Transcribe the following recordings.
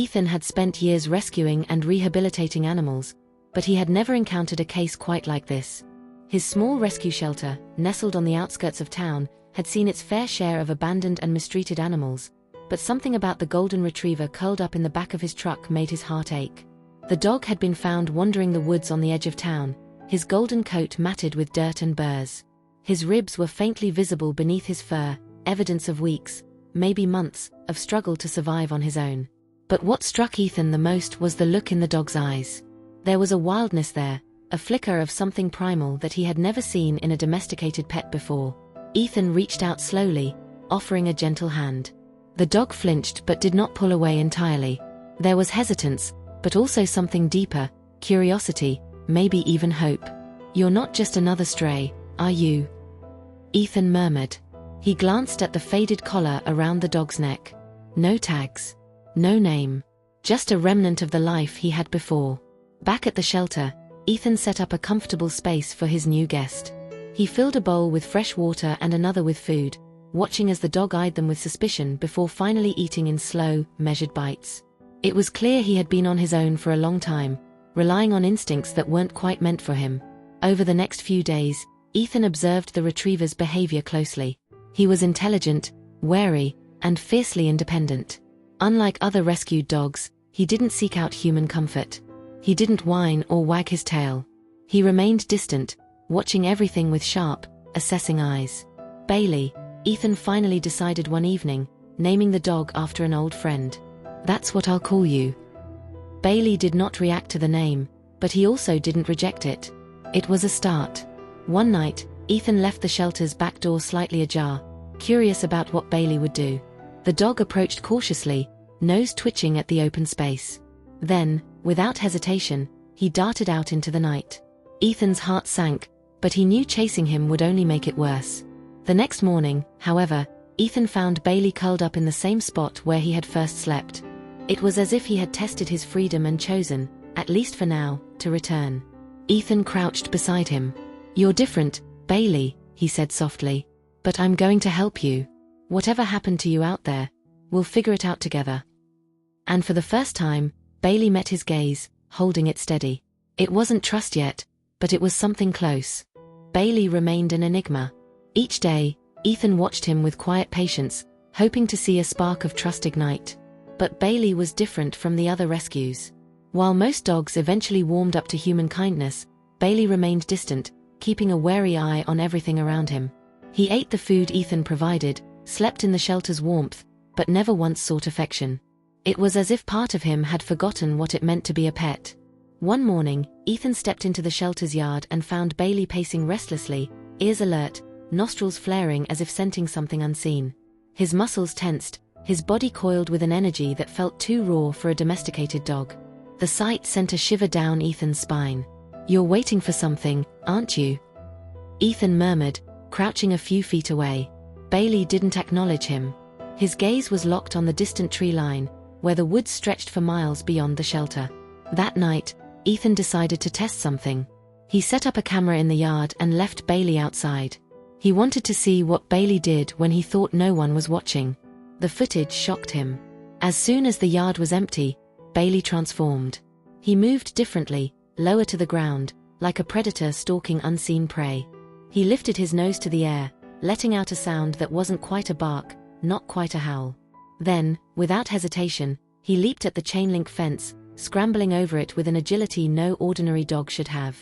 Ethan had spent years rescuing and rehabilitating animals, but he had never encountered a case quite like this. His small rescue shelter, nestled on the outskirts of town, had seen its fair share of abandoned and mistreated animals, but something about the golden retriever curled up in the back of his truck made his heart ache. The dog had been found wandering the woods on the edge of town, his golden coat matted with dirt and burrs. His ribs were faintly visible beneath his fur, evidence of weeks, maybe months, of struggle to survive on his own. But what struck Ethan the most was the look in the dog's eyes. There was a wildness there, a flicker of something primal that he had never seen in a domesticated pet before. Ethan reached out slowly, offering a gentle hand. The dog flinched but did not pull away entirely. There was hesitance, but also something deeper, curiosity, maybe even hope. "You're not just another stray, are you?" Ethan murmured. He glanced at the faded collar around the dog's neck. No tags. No name. Just a remnant of the life he had before. Back at the shelter, Ethan set up a comfortable space for his new guest. He filled a bowl with fresh water and another with food, watching as the dog eyed them with suspicion before finally eating in slow, measured bites. It was clear he had been on his own for a long time, relying on instincts that weren't quite meant for him. Over the next few days, Ethan observed the retriever's behavior closely. He was intelligent, wary, and fiercely independent. Unlike other rescued dogs, he didn't seek out human comfort. He didn't whine or wag his tail. He remained distant, watching everything with sharp, assessing eyes. Bailey, Ethan finally decided one evening, naming the dog after an old friend. "That's what I'll call you." Bailey did not react to the name, but he also didn't reject it. It was a start. One night, Ethan left the shelter's back door slightly ajar, curious about what Bailey would do. The dog approached cautiously, nose twitching at the open space. Then, without hesitation, he darted out into the night. Ethan's heart sank, but he knew chasing him would only make it worse. The next morning, however, Ethan found Bailey curled up in the same spot where he had first slept. It was as if he had tested his freedom and chosen, at least for now, to return. Ethan crouched beside him. "You're different, Bailey," he said softly. "But I'm going to help you. Whatever happened to you out there, we'll figure it out together." And for the first time, Bailey met his gaze, holding it steady. It wasn't trust yet, but it was something close. Bailey remained an enigma. Each day, Ethan watched him with quiet patience, hoping to see a spark of trust ignite. But Bailey was different from the other rescues. While most dogs eventually warmed up to human kindness, Bailey remained distant, keeping a wary eye on everything around him. He ate the food Ethan provided, slept in the shelter's warmth, but never once sought affection. It was as if part of him had forgotten what it meant to be a pet. One morning, Ethan stepped into the shelter's yard and found Bailey pacing restlessly, ears alert, nostrils flaring as if scenting something unseen. His muscles tensed, his body coiled with an energy that felt too raw for a domesticated dog. The sight sent a shiver down Ethan's spine. "You're waiting for something, aren't you?" Ethan murmured, crouching a few feet away. Bailey didn't acknowledge him. His gaze was locked on the distant tree line, where the woods stretched for miles beyond the shelter. That night, Ethan decided to test something. He set up a camera in the yard and left Bailey outside. He wanted to see what Bailey did when he thought no one was watching. The footage shocked him. As soon as the yard was empty, Bailey transformed. He moved differently, lower to the ground, like a predator stalking unseen prey. He lifted his nose to the air, letting out a sound that wasn't quite a bark, not quite a howl. Then, without hesitation, he leaped at the chain-link fence, scrambling over it with an agility no ordinary dog should have.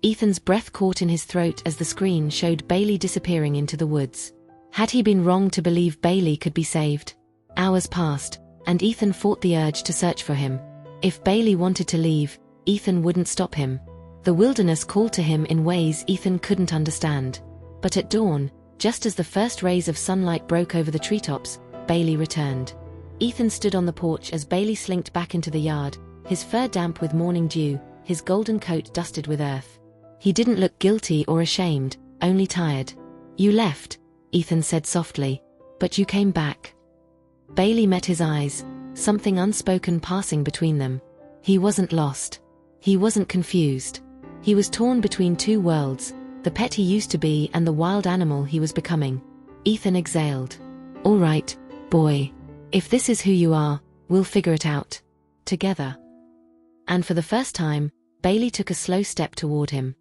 Ethan's breath caught in his throat as the screen showed Bailey disappearing into the woods. Had he been wrong to believe Bailey could be saved? Hours passed, and Ethan fought the urge to search for him. If Bailey wanted to leave, Ethan wouldn't stop him. The wilderness called to him in ways Ethan couldn't understand. But at dawn, just as the first rays of sunlight broke over the treetops, Bailey returned. Ethan stood on the porch as Bailey slinked back into the yard, his fur damp with morning dew, his golden coat dusted with earth. He didn't look guilty or ashamed, only tired. "You left," Ethan said softly, "but you came back." Bailey met his eyes, something unspoken passing between them. He wasn't lost. He wasn't confused. He was torn between two worlds, the pet he used to be and the wild animal he was becoming. Ethan exhaled. "All right, boy. If this is who you are, we'll figure it out." together. And for the first time, Bailey took a slow step toward him.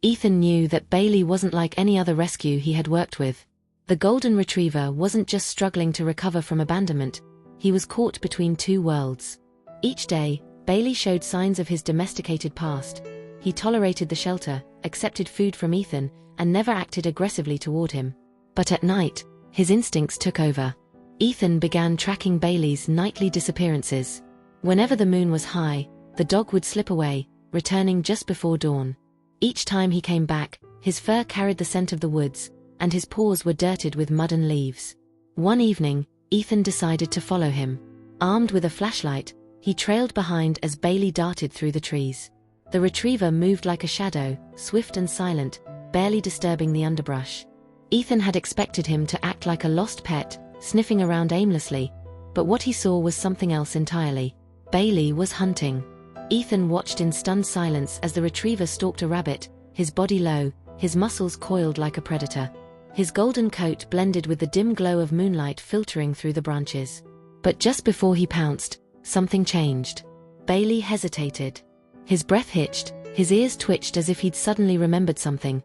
Ethan knew that Bailey wasn't like any other rescue he had worked with. The golden retriever wasn't just struggling to recover from abandonment, he was caught between two worlds. Each day, Bailey showed signs of his domesticated past. He tolerated the shelter, accepted food from Ethan, and never acted aggressively toward him. But at night, his instincts took over. Ethan began tracking Bailey's nightly disappearances. Whenever the moon was high, the dog would slip away, returning just before dawn. Each time he came back, his fur carried the scent of the woods, and his paws were dirted with mud and leaves. One evening, Ethan decided to follow him. Armed with a flashlight, he trailed behind as Bailey darted through the trees. The retriever moved like a shadow, swift and silent, barely disturbing the underbrush. Ethan had expected him to act like a lost pet, sniffing around aimlessly, but what he saw was something else entirely. Bailey was hunting. Ethan watched in stunned silence as the retriever stalked a rabbit, his body low, his muscles coiled like a predator. His golden coat blended with the dim glow of moonlight filtering through the branches. But just before he pounced, something changed. Bailey hesitated. His breath hitched, his ears twitched as if he'd suddenly remembered something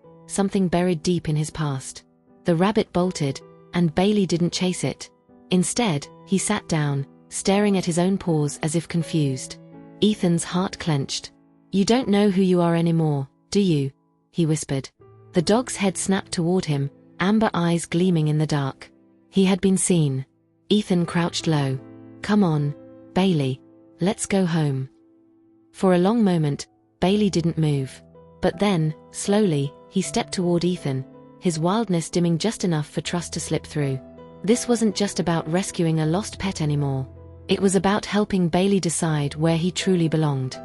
buried deep in his past. The rabbit bolted, and Bailey didn't chase it. Instead, he sat down, staring at his own paws as if confused. Ethan's heart clenched. "You don't know who you are anymore, do you?" he whispered. The dog's head snapped toward him, amber eyes gleaming in the dark. He had been seen. Ethan crouched low. "Come on, Bailey. Let's go home." For a long moment, Bailey didn't move. But then, slowly, he stepped toward Ethan, his wildness dimming just enough for trust to slip through. This wasn't just about rescuing a lost pet anymore. It was about helping Bailey decide where he truly belonged.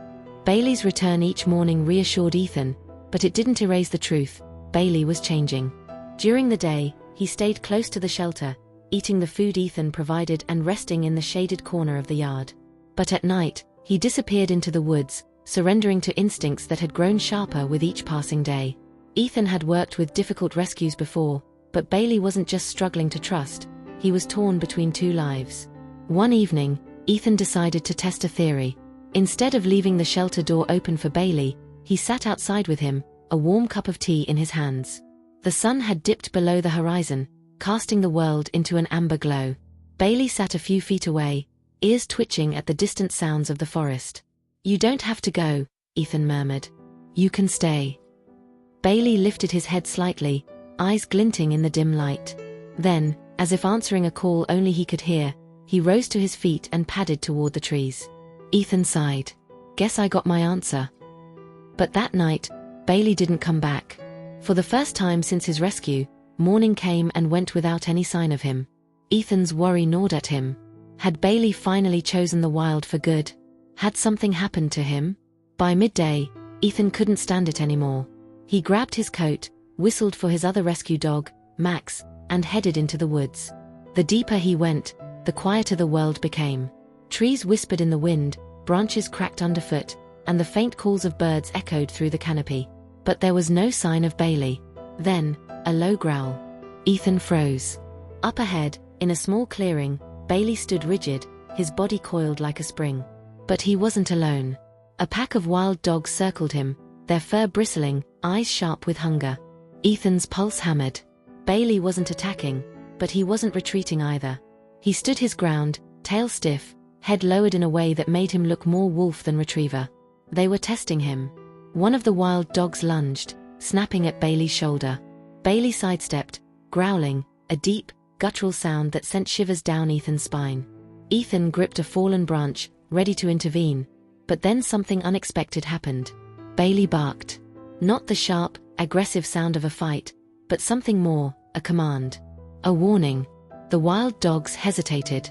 Bailey's return each morning reassured Ethan, but it didn't erase the truth: Bailey was changing. During the day, he stayed close to the shelter, eating the food Ethan provided and resting in the shaded corner of the yard. But at night, he disappeared into the woods, surrendering to instincts that had grown sharper with each passing day. Ethan had worked with difficult rescues before, but Bailey wasn't just struggling to trust, he was torn between two lives. One evening, Ethan decided to test a theory. Instead of leaving the shelter door open for Bailey, he sat outside with him, a warm cup of tea in his hands. The sun had dipped below the horizon, casting the world into an amber glow. Bailey sat a few feet away, ears twitching at the distant sounds of the forest. "You don't have to go," Ethan murmured. "You can stay." Bailey lifted his head slightly, eyes glinting in the dim light. Then, as if answering a call only he could hear, he rose to his feet and padded toward the trees. Ethan sighed. "Guess I got my answer." But that night, Bailey didn't come back. For the first time since his rescue, morning came and went without any sign of him. Ethan's worry gnawed at him. Had Bailey finally chosen the wild for good? Had something happened to him? By midday, Ethan couldn't stand it anymore. He grabbed his coat, whistled for his other rescue dog, Max, and headed into the woods. The deeper he went, the quieter the world became. Trees whispered in the wind, branches cracked underfoot, and the faint calls of birds echoed through the canopy. But there was no sign of Bailey. Then, a low growl. Ethan froze. Up ahead, in a small clearing, Bailey stood rigid, his body coiled like a spring. But he wasn't alone. A pack of wild dogs circled him, their fur bristling, eyes sharp with hunger. Ethan's pulse hammered. Bailey wasn't attacking, but he wasn't retreating either. He stood his ground, tail stiff, head lowered in a way that made him look more wolf than retriever. They were testing him. One of the wild dogs lunged, snapping at Bailey's shoulder. Bailey sidestepped, growling, a deep, guttural sound that sent shivers down Ethan's spine. Ethan gripped a fallen branch, ready to intervene, but then something unexpected happened. Bailey barked. Not the sharp, aggressive sound of a fight, but something more, a command. A warning. The wild dogs hesitated.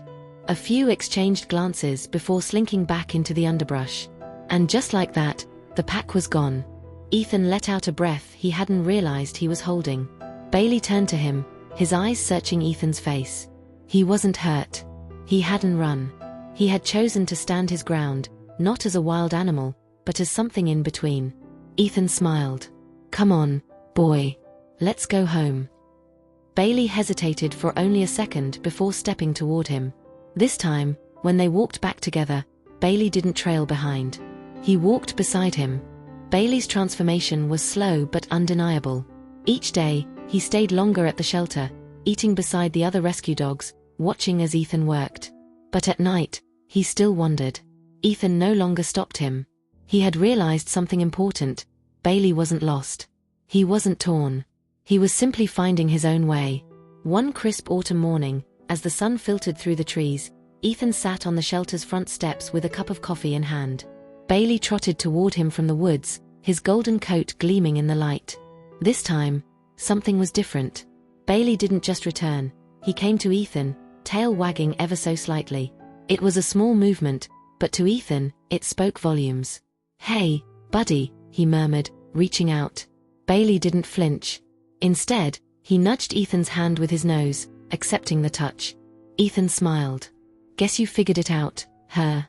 A few exchanged glances before slinking back into the underbrush. And just like that, the pack was gone. Ethan let out a breath he hadn't realized he was holding. Bailey turned to him, his eyes searching Ethan's face. He wasn't hurt. He hadn't run. He had chosen to stand his ground, not as a wild animal, but as something in between. Ethan smiled. "Come on, boy. Let's go home." Bailey hesitated for only a second before stepping toward him. This time, when they walked back together, Bailey didn't trail behind. He walked beside him. Bailey's transformation was slow but undeniable. Each day, he stayed longer at the shelter, eating beside the other rescue dogs, watching as Ethan worked. But at night, he still wondered. Ethan no longer stopped him. He had realized something important. Bailey wasn't lost. He wasn't torn. He was simply finding his own way. One crisp autumn morning, as the sun filtered through the trees, Ethan sat on the shelter's front steps with a cup of coffee in hand. Bailey trotted toward him from the woods, his golden coat gleaming in the light. This time, something was different. Bailey didn't just return. He came to Ethan, tail wagging ever so slightly. It was a small movement, but to Ethan, it spoke volumes. "Hey, buddy," he murmured, reaching out. Bailey didn't flinch. Instead, he nudged Ethan's hand with his nose, accepting the touch. Ethan smiled. "Guess you figured it out, huh?"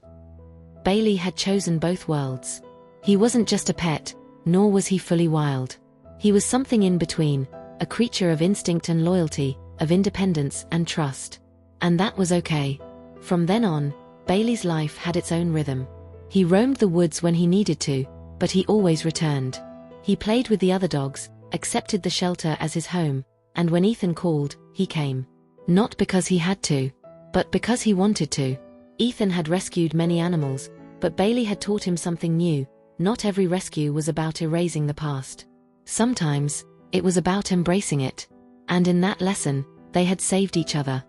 Bailey had chosen both worlds. He wasn't just a pet, nor was he fully wild. He was something in between, a creature of instinct and loyalty, of independence and trust. And that was okay. From then on, Bailey's life had its own rhythm. He roamed the woods when he needed to, but he always returned. He played with the other dogs, accepted the shelter as his home, and when Ethan called, he came. Not because he had to, but because he wanted to. Ethan had rescued many animals, but Bailey had taught him something new. Not every rescue was about erasing the past. Sometimes, it was about embracing it. And in that lesson, they had saved each other.